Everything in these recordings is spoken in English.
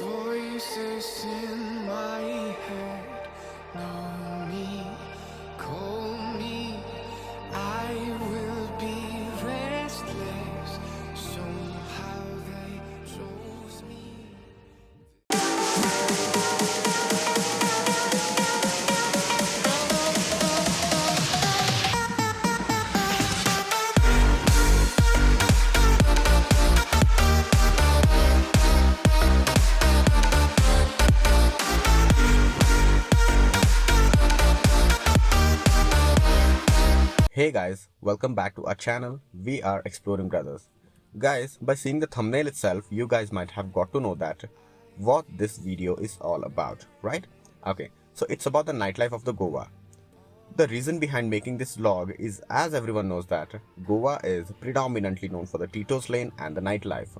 Voices in my head know me, call me. I will be restless. Somehow they chose me. Hey guys, welcome back to our channel. We are Exploring Brothers. Guys, by seeing the thumbnail itself, you guys might have got to know that what this video is all about, right? Okay, so it's about the nightlife of the Goa. The reason behind making this vlog is, as everyone knows, that Goa is predominantly known for the Tito's lane and the nightlife.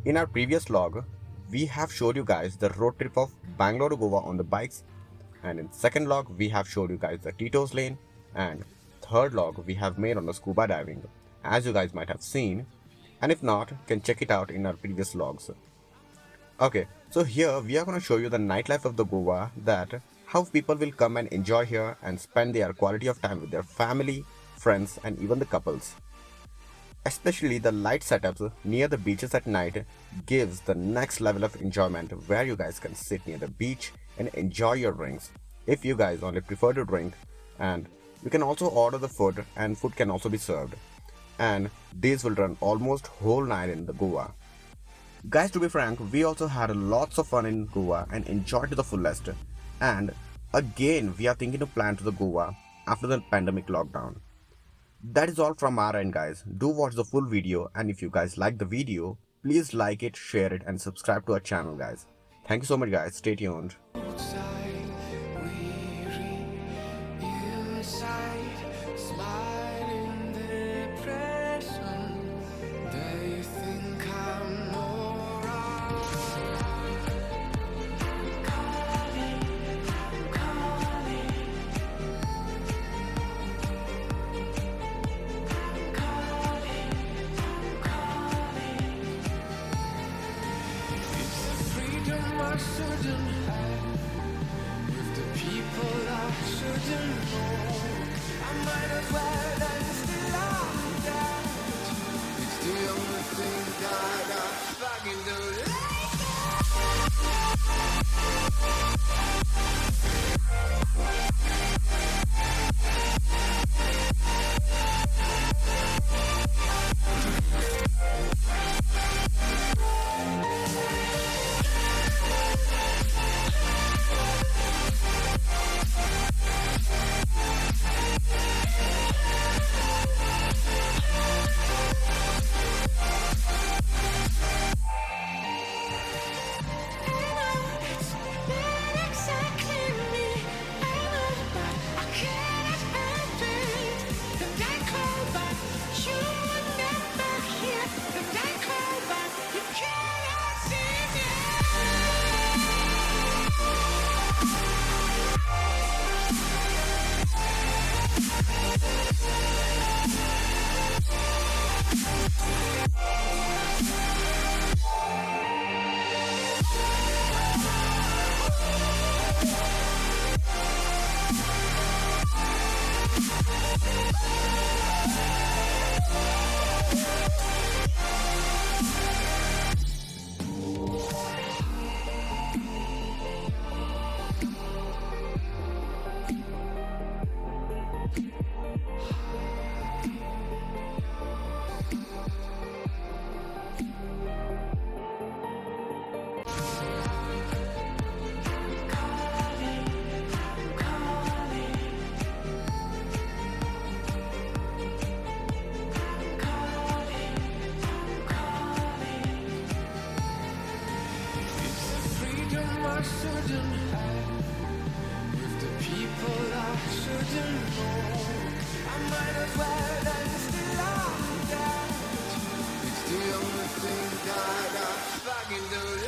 In our previous vlog, we have showed you guys the road trip of Bangalore to Goa on the bikes, and in second vlog we have showed you guys the Tito's lane, and third log we have made on the scuba diving, as you guys might have seen, and if not, can check it out in our previous vlogs. Okay, so here we are going to show you the nightlife of the Goa, that how people will come and enjoy here and spend their quality of time with their family, friends and even the couples. Especially the light setups near the beaches at night gives the next level of enjoyment, where you guys can sit near the beach and enjoy your drinks if you guys only prefer to drink, and you can also order the food and food can also be served, and these will run almost whole night in the Goa. Guys, to be frank, we also had lots of fun in Goa and enjoyed to the fullest, and again we are thinking to plan to the Goa after the pandemic lockdown. That is all from our end, guys. Do watch the full video, and if you guys like the video, please like it, share it and subscribe to our channel, guys. Thank you so much, guys. Stay tuned. Outside, weary, inside, smiling depression. They think I'm alright. Calling. It's the freedom I shouldn't have, with the people I shouldn't know. I might as well dance till I'm dead. It's the only thing that I fucking do. shouldn't have, with the people I shouldn't know. I might as well dance till I'm dead. It's the only thing that I fucking do.